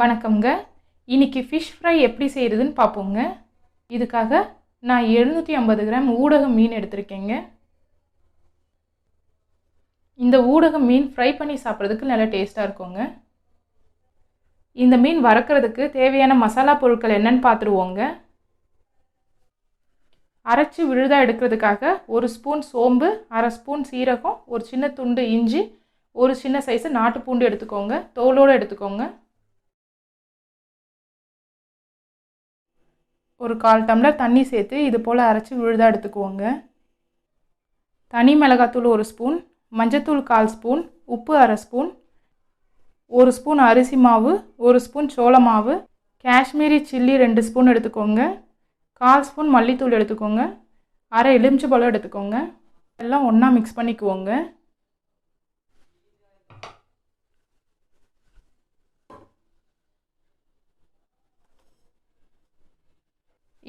வணக்கம்ங்க. இன்னைக்கு fish fry எப்படி செய்கிறதுன்னு பார்ப்போங்க. இதுக்காக நான் 750 கிராம் ஊடகம் மீன் எடுத்திருக்கேங்க. இந்த ஊடகம் மீன் ஃப்ரை பண்ணி சாப்பிட்றதுக்கு நல்ல டேஸ்ட்டாக இருக்குங்க. இந்த மீன் வறுக்கிறதுக்கு தேவையான மசாலா பொருட்கள் என்னன்னு பார்த்துருவோங்க. அரைச்சி விழுதாக எடுக்கிறதுக்காக 1 ஸ்பூன் சோம்பு, 1/2 ஸ்பூன் சீரகம், ஒரு சின்ன துண்டு இஞ்சி, ஒரு சின்ன சைஸு நாட்டு பூண்டு எடுத்துக்கோங்க. தோலோடு எடுத்துக்கோங்க. ஒரு 1/4 டம்ளர் தண்ணி சேர்த்து இது போல் அரைச்சி விழுதாக எடுத்துக்குவோங்க. தனி மிளகாத்தூள் 1 ஸ்பூன், மஞ்சத்தூள் 1/4 ஸ்பூன், உப்பு 1/2 ஸ்பூன், 1 ஸ்பூன் அரிசி மாவு, 1 ஸ்பூன் சோள மாவு, காஷ்மீரி சில்லி 2 ஸ்பூன் எடுத்துக்கோங்க. 1/4 ஸ்பூன் மல்லித்தூள் எடுத்துக்கோங்க. அரை எலுமிச்சை பழம் எடுத்துக்கோங்க. எல்லாம் ஒன்றா மிக்ஸ் பண்ணிக்குவோங்க.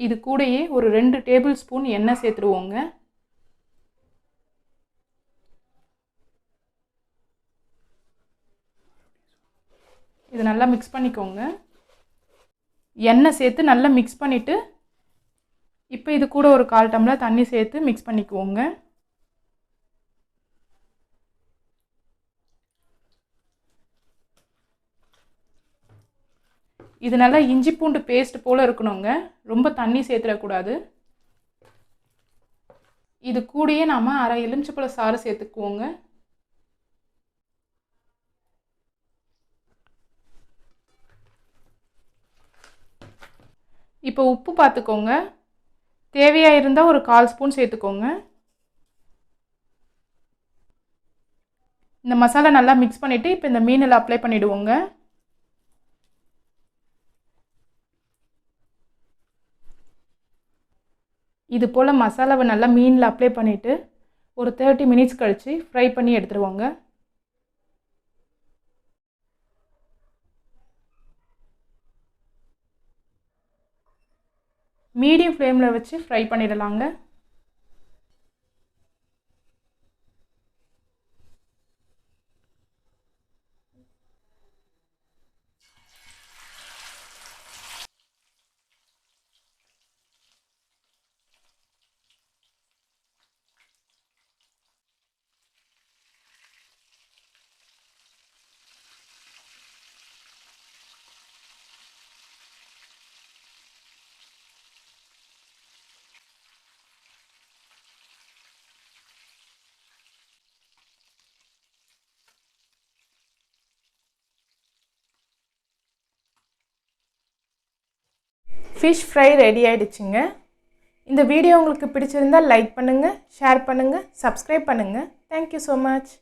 இது கூடயே ஒரு 2 டேபிள் ஸ்பூன் எண்ணெய் சேர்த்துருவோங்க. இது நல்லா மிக்ஸ் பண்ணிக்கோங்க. எண்ணெய் சேர்த்து நல்லா மிக்ஸ் பண்ணிவிட்டு இப்போ இது கூட ஒரு 1/4 டம்ளர் தண்ணி சேர்த்து மிக்ஸ் பண்ணிக்குவோங்க. இது நல்லா இஞ்சி பூண்டு பேஸ்ட் போல் இருக்கணுங்க. ரொம்ப தண்ணி சேர்த்துடக்கூடாது. இது கூடயே நாம் அரை எலுமிச்சப்பழ சாறு சேர்த்துக்குவோங்க. இப்போ உப்பு பார்த்துக்கோங்க. தேவையாக இருந்தால் ஒரு 1/4 ஸ்பூன் சேர்த்துக்கோங்க. இந்த மசாலா நல்லா மிக்ஸ் பண்ணிவிட்டு இப்போ இந்த மீனில் அப்ளை பண்ணிவிடுவோங்க. இது போல் மசாலாவை நல்லா மீனில் அப்ளை பண்ணிவிட்டு ஒரு 30 மினிட்ஸ் கழித்து ஃப்ரை பண்ணி எடுத்துருவோங்க. மீடியம் ஃப்ளேமில் வச்சு ஃப்ரை பண்ணிடலாங்க. ஃபிஷ் ஃப்ரை ரெடி ஆகிடுச்சுங்க. இந்த வீடியோ உங்களுக்கு பிடிச்சிருந்தால் லைக் பண்ணுங்கள், ஷேர் பண்ணுங்கள், சப்ஸ்கிரைப் பண்ணுங்கள். Thank you so much.